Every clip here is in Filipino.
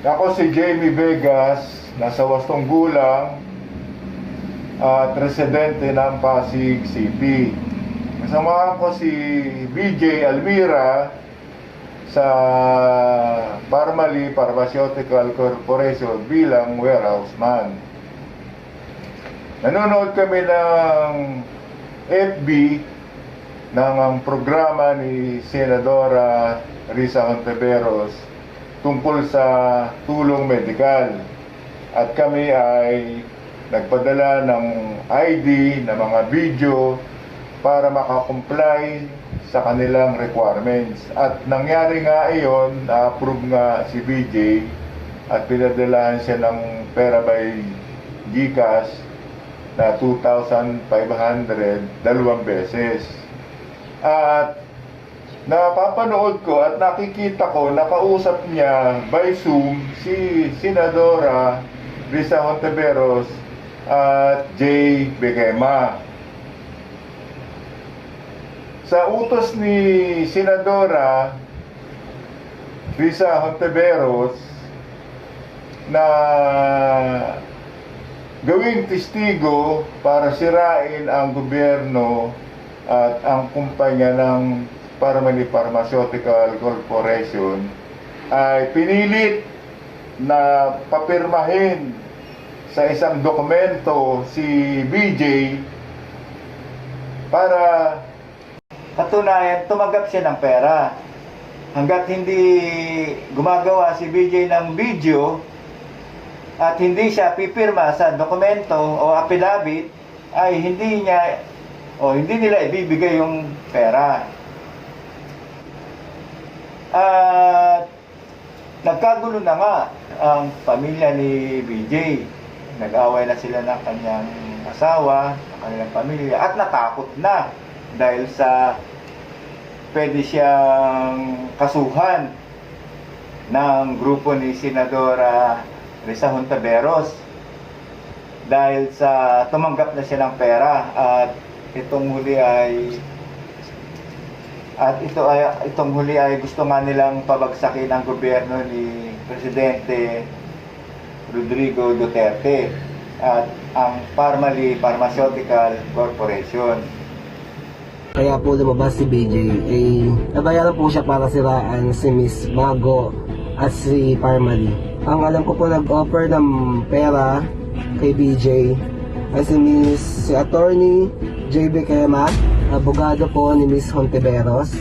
Ako si Jamie Vegas, nasa 8 gulang at residente ng Pasig City. Kasama ko si BJ Almira sa Parmali Pharmaceutical Corporation bilang warehouse man. Nanonood kami ng FB ng programa ni Senadora Risa Hontiveros tungkol sa tulong medikal. At kami ay nagpadala ng ID, ng mga video para makakomply sa kanilang requirements. At nangyari nga iyon, na-approve nga si BJ at pinadalahan siya ng pera by GCash na 2,500 dalawang beses. At napapanood ko at nakikita ko, nakausap niya by Zoom si Senadora Risa Hontiveros at Jay Bequema. Sa utos ni Senadora Risa Hontiveros na gawing testigo para sirain ang gobyerno at ang kumpanya ng Parmali Pharmaceutical Corporation, ay pinilit na papirmahin sa isang dokumento si BJ para katunayan tumanggap siya ng pera. Hanggat hindi gumagawa si BJ ng video at hindi siya pipirma sa dokumento o affidavit, ay hindi nila ibibigay yung pera. At nagkagulo na nga ang pamilya ni BJ. Nag-away na sila ng kanyang asawa, ng kanilang pamilya, at natakot na dahil sa pwede siyang kasuhan ng grupo ni Senadora Risa Hontiveros dahil sa tumanggap na siya ng pera. At itong huli ay gusto nga nilang pabagsakin ang gobyerno ni Presidente Rodrigo Duterte at ang Parmali Pharmaceutical Corporation. Kaya po lumabas si BJ, nabayaran po siya para siraan si Miss Mago at si Parmali. Ang alam ko po nag-offer ng pera kay BJ ay si Attorney J. Bequema, abogado po ni Miss Hontiveros.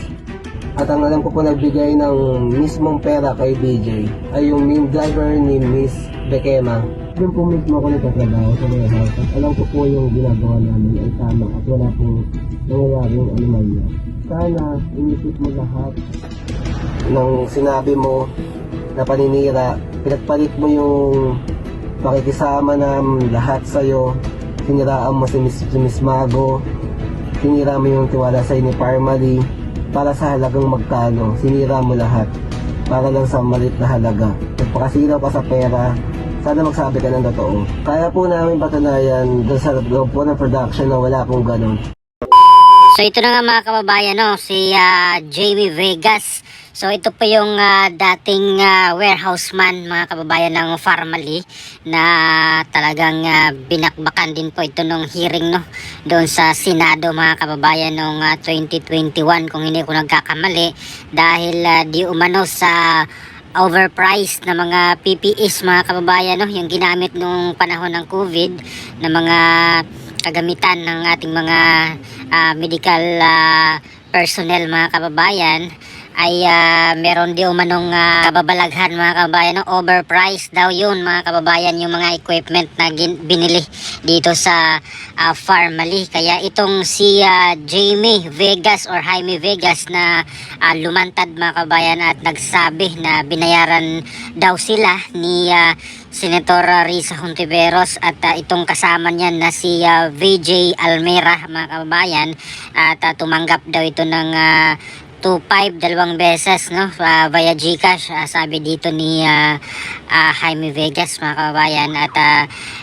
At ang alam ko po nagbigay ng mismong pera kay BJ ay yung main driver ni Miss Bequema. Doon po mismo ako nagtatrabaho sa warehouse at alam ko po yung ginagawa namin ay tama at wala pong nangyayaring anomalya. Sana inisip mo lahat ng sinabi mo na paninira, pinagpalit mo yung pakikisama ng lahat sa'yo, siniraan mo si Miss Mago, sinira mo yung tiwala sa'yo ni Parmali para sa halagang magkano, sinira mo lahat para lang sa malit na halaga. Nagpakasira pa sa pera, sana magsabi ka ng totoo. Kaya po namin patunayan doon sa loob po ng production na wala pong ganun. So ito na nga mga kababayan, no, si Jamie Vegas. So ito po yung dating warehouse man mga kababayan ng Parmali na talagang binakbakan din po ito nung hearing, no, doon sa Senado mga kababayan nung 2021 kung hindi ko nagkakamali, dahil di umano sa overpriced na mga PPEs mga kababayan, no, yung ginamit nung panahon ng COVID na mga kagamitan ng ating mga medical personnel mga kababayan, ay meron di umanong kababalaghan mga kababayan, no? Overpriced daw yun mga kababayan yung mga equipment na binili dito sa Parmali. Kaya itong si Jamie Vegas or Jaime Vegas na lumantad mga kababayan at nagsabi na binayaran daw sila ni Senator Risa Hontiveros at itong kasama niya na si VJ Almira mga kababayan, at tumanggap daw ito ng 2,500 dalawang beses, no, via GCash, sabi dito ni Jaime Vegas mga kababayan. At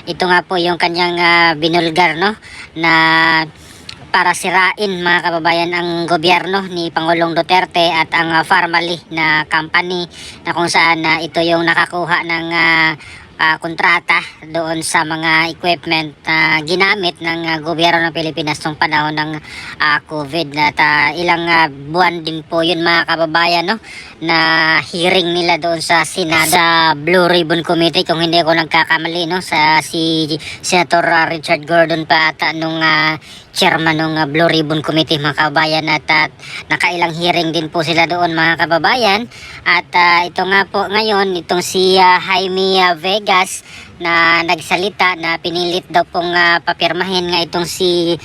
ito nga po yung kanyang binulgar, no, na para sirain mga kababayan ang gobyerno ni Pangulong Duterte at ang Farmally na company na kung saan ito yung nakakuha ng kontrata doon sa mga equipment na ginamit ng gobyerno ng Pilipinas noong panahon ng COVID at ilang buwan din po yun mga kababayan, no, na hearing nila doon sa Senado sa Blue Ribbon Committee kung hindi ako nagkakamali, no, sa si Senator Richard Gordon pa at nung chairman ng Blue Ribbon Committee mga kababayan at nakailang hearing din po sila doon mga kababayan at ito nga po ngayon itong si Jaime Vegas na nagsalita na pinilit daw pong papirmahin nga itong si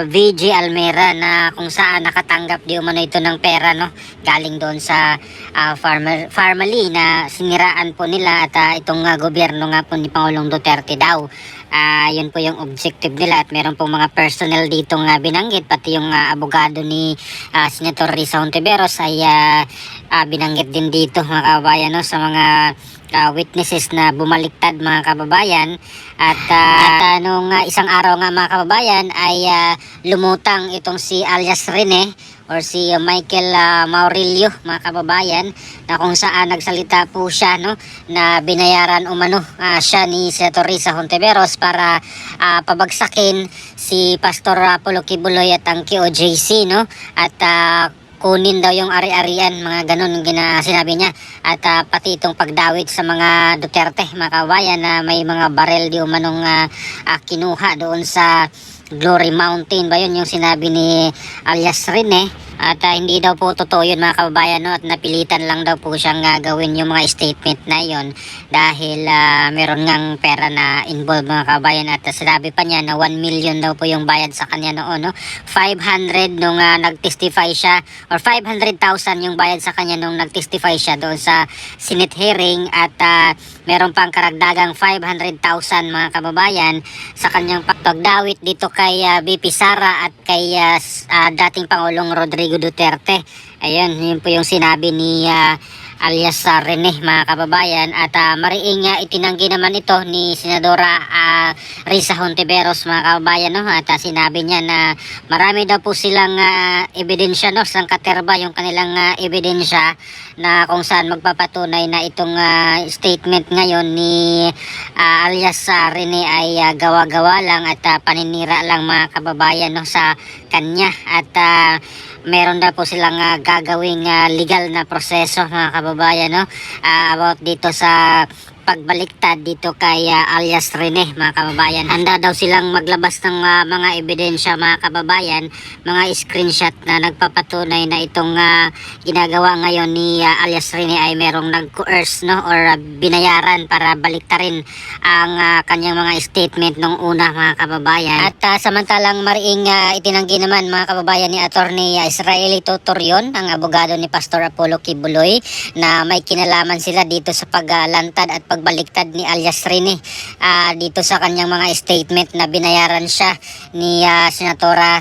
VJ Almera na kung saan nakatanggap di umano ito ng pera, no, galing doon sa Farmally na siniraan po nila at itong gobyerno nga po ni Pangulong Duterte daw. Yun po yung objective nila at meron pong mga personnel dito nga binanggit pati yung abogado ni Senator Risa Hontiveros ay binanggit din dito mga kababayan, no, sa mga witnesses na bumaliktad mga kababayan at nung isang araw nga mga kababayan ay lumutang itong si alias Rene or si Michael Maurilio mga kababayan na kung saan nagsalita po siya, no, na binayaran umano siya ni Senator Risa Hontiveros para pabagsakin si Pastor Apollo Kibuloy at ang QOJC, no, at kunin daw yung ari-arian, mga ganun sinabi niya at pati itong pagdawit sa mga Duterte mga kabayan na may mga barel di umanong kinuha doon sa Glory Mountain ba yun yung sinabi ni alias Rene at hindi daw po totoo yun mga kababayan, no, at napilitan lang daw po siyang gawin yung mga statement na yun dahil meron ngang pera na involved mga kababayan at sinabi pa niya na 1 million daw po yung bayad sa kanya noon, no? 500 nung nag-testify siya or 500,000 yung bayad sa kanya nung nag-testify siya doon sa Senate hearing at meron pang karagdagang 500,000 mga kababayan sa kanyang pagdawit dito kay BP Sara at kay dating Pangulong Rodrigo Duterte. Ayun, yun po yung sinabi ni alias Rene mga kababayan at mariing itinanggi naman ito ni Senadora Risa Hontiveros mga kababayan, no, at sinabi niya na marami daw po silang ebidensya, no, sangkaterba yung kanilang ebidensya na kung saan magpapatunay na itong statement ngayon ni alias Rene ay gawa-gawa lang at paninira lang mga kababayan, no, sa kanya at meron daw po silang gagawing legal na proseso mga kababayan, no, about dito sa pagbaliktad dito kay alias Rene mga kababayan. Handa daw silang maglabas ng mga ebidensya mga kababayan, mga screenshot na nagpapatunay na itong ginagawa ngayon ni alias Rene ay merong nag-coerce, no, or binayaran para baliktarin ang kanyang mga statement nung una mga kababayan. At samantalang mariing itinanggi naman mga kababayan ni Attorney Israeli Tutorion, ang abogado ni Pastor Apollo Kibuloy, na may kinalaman sila dito sa paglantad at pagbaliktad ni alias Rene dito sa kanyang mga statement na binayaran siya ni Senatora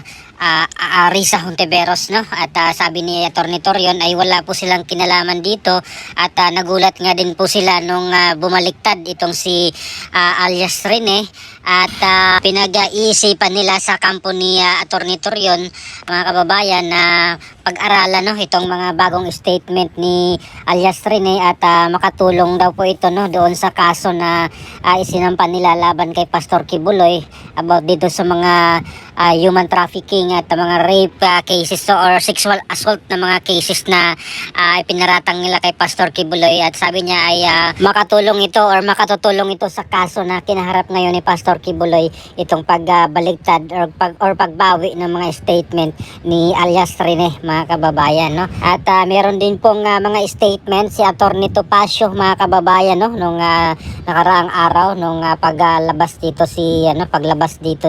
Risa Hontiveros, no, at sabi ni Attorney Torion ay wala po silang kinalaman dito at nagulat nga din po sila nung bumaliktad itong si alias Rene at pinag-iisipan nila sa kampo ni Attorney Torion mga kababayan na pag-aralan, no, itong mga bagong statement ni alias Rene at makatulong daw po ito, no, doon sa kaso na isinampan nila laban kay Pastor Kibuloy about dito sa mga human trafficking at mga rape cases or sexual assault na mga cases na ipinaratang nila kay Pastor Kibuloy at sabi niya ay makatulong ito or makatutulong ito sa kaso na kinaharap ngayon ni Pastor Kibuloy, itong pagbaligtad or pagbawi ng mga statement ni alias Rene mga kababayan, no. At meron din pong mga statement si Attorney Topacio mga kababayan, no, nung nakaraang araw nung paglabas dito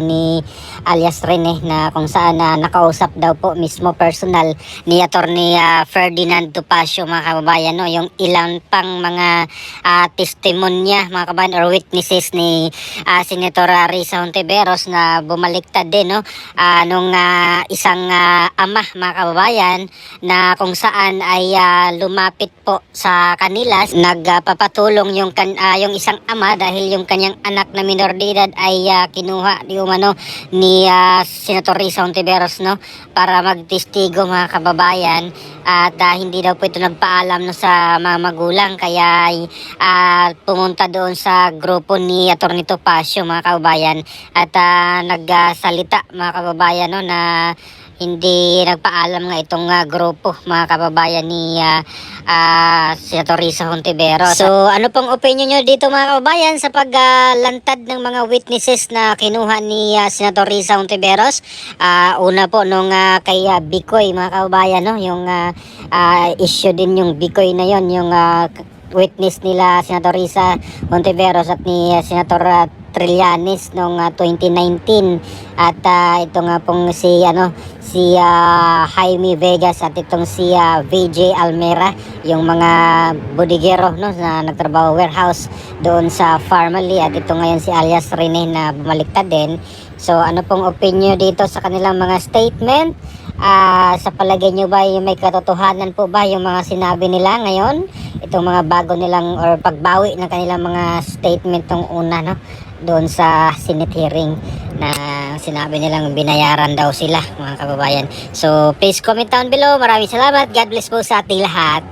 ni alias Rene na kung saan na nakausap daw po mismo personal ni Attorney Ferdinand Topacio, mga kababayan, no, yung ilang pang mga testimonya, mga kababayan, or witnesses ni Senator Risa Hontiveros na bumaliktad din, no, nung isang ama, mga kababayan, na kung saan ay lumapit po sa kanila, nagpapatulong yung isang ama dahil yung kanyang anak na minor de edad ay kinuha di umano ni Senator Risa Hontiveros, no, para magtestigo, mga kababayan, at hindi daw po ito nagpaalam, no, sa mga magulang, kaya pumunta doon sa grupo ni Atty. Topacio, mga kababayan, at nagsalita, mga kababayan, no, na hindi nagpaalam nga itong grupo, mga kababayan, ni Senator Risa Hontiveros. So ano pong opinion nyo dito, mga kababayan, sa paglantad ng mga witnesses na kinuha ni Senator Risa Hontiveros? Una po nung kay Bicoy, mga kababayan, no, yung issue din yung Bicoy na yon, yung witness nila Senator Risa Hontiveros at ni Senator Trillanes noong 2019, at ito nga pong si Jaime Vegas at itong si VJ Almera, yung mga bodigero, no, na nagtrabaho warehouse doon sa Farmally, at ito ngayon si alias Rene na bumaliktad din. So ano pong opinion dito sa kanilang mga statement? Sa palagay nyo ba may katotohanan po ba yung mga sinabi nila ngayon, itong mga bago nilang or pagbawi ng kanilang mga statement tong una, no, doon sa Senate hearing na sinabi nilang binayaran daw sila, mga kababayan? So please comment down below. Maraming salamat. God bless po sa ating lahat.